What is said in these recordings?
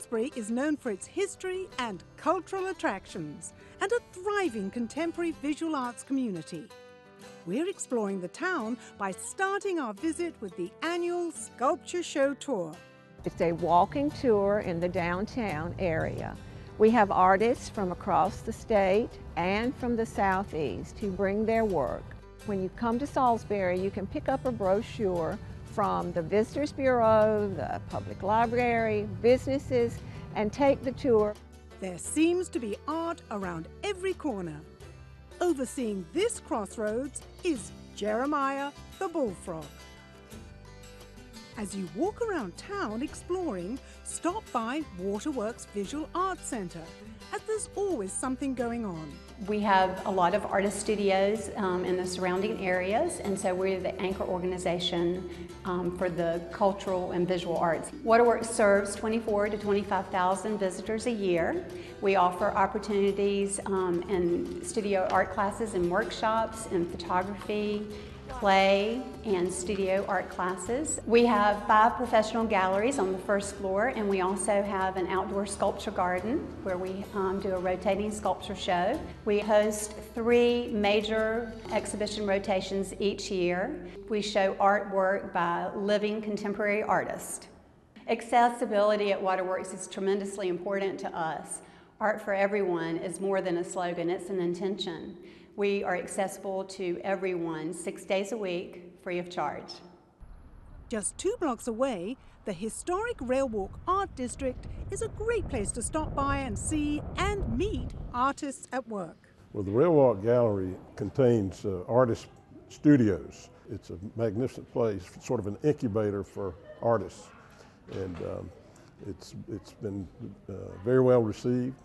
Salisbury is known for its history and cultural attractions and a thriving contemporary visual arts community. We're exploring the town by starting our visit with the annual Sculpture Show Tour. It's a walking tour in the downtown area. We have artists from across the state and from the southeast who bring their work. When you come to Salisbury, you can pick up a brochure from the Visitors Bureau, the Public Library, businesses, and take the tour. There seems to be art around every corner. Overseeing this crossroads is Jeremiah the Bullfrog. As you walk around town exploring, stop by Waterworks Visual Arts Center, as there's always something going on. We have a lot of artist studios in the surrounding areas, and so we're the anchor organization for the cultural and visual arts. Waterworks serves 24,000 to 25,000 visitors a year. We offer opportunities in studio art classes and workshops in photography, play, and studio art classes. We have 5 professional galleries on the first floor, and we also have an outdoor sculpture garden where we do a rotating sculpture show. We host 3 major exhibition rotations each year. We show artwork by living contemporary artists. Accessibility at Waterworks is tremendously important to us. Art for everyone is more than a slogan, it's an intention. We are accessible to everyone 6 days a week, free of charge. Just 2 blocks away, the historic Railwalk Art District is a great place to stop by and see and meet artists at work. Well, the Railwalk Gallery contains artist studios. It's a magnificent place, sort of an incubator for artists. And it's been very well received.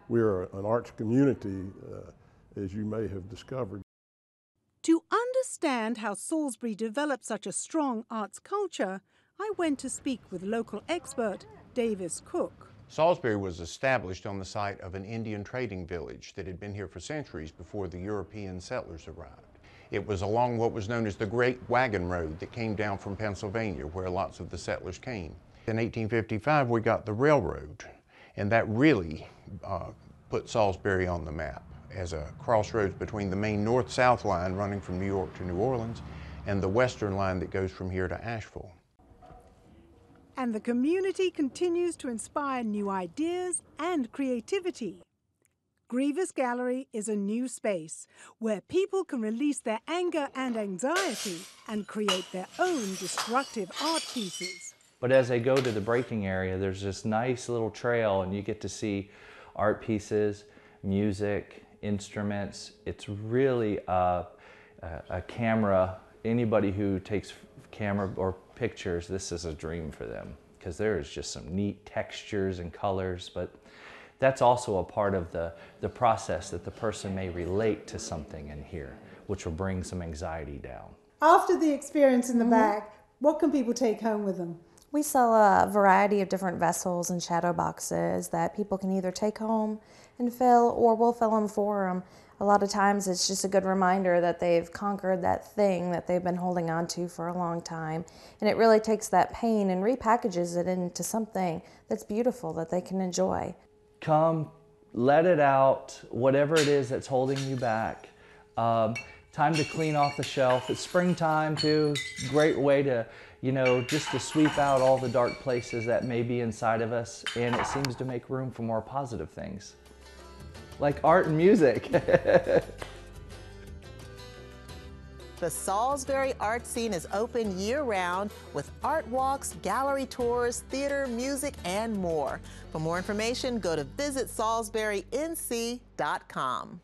We're an arts community, as you may have discovered. To understand how Salisbury developed such a strong arts culture, I went to speak with local expert Davis Cook. Salisbury was established on the site of an Indian trading village that had been here for centuries before the European settlers arrived. It was along what was known as the Great Wagon Road that came down from Pennsylvania, where lots of the settlers came. In 1855, we got the railroad, and that really put Salisbury on the map as a crossroads between the main north-south line running from New York to New Orleans and the western line that goes from here to Asheville. And the community continues to inspire new ideas and creativity. Grievous Gallery is a new space where people can release their anger and anxiety and create their own destructive art pieces. But as they go to the breaking area, there's this nice little trail and you get to see art pieces, music, instruments. It's really a camera. Anybody who takes camera or pictures, this is a dream for them because there is just some neat textures and colors, but that's also a part of the process that the person may relate to something in here, which will bring some anxiety down. After the experience in the back, what can people take home with them? We sell a variety of different vessels and shadow boxes that people can either take home and fill, or we'll fill them for them. A lot of times it's just a good reminder that they've conquered that thing that they've been holding on to for a long time. And it really takes that pain and repackages it into something that's beautiful that they can enjoy. Come, let it out, whatever it is that's holding you back. Time to clean off the shelf. It's springtime too. Great way to, just to sweep out all the dark places that may be inside of us, and it seems to make room for more positive things, like art and music. The Salisbury art scene is open year-round with art walks, gallery tours, theater, music, and more. For more information, go to visitsalisburync.com.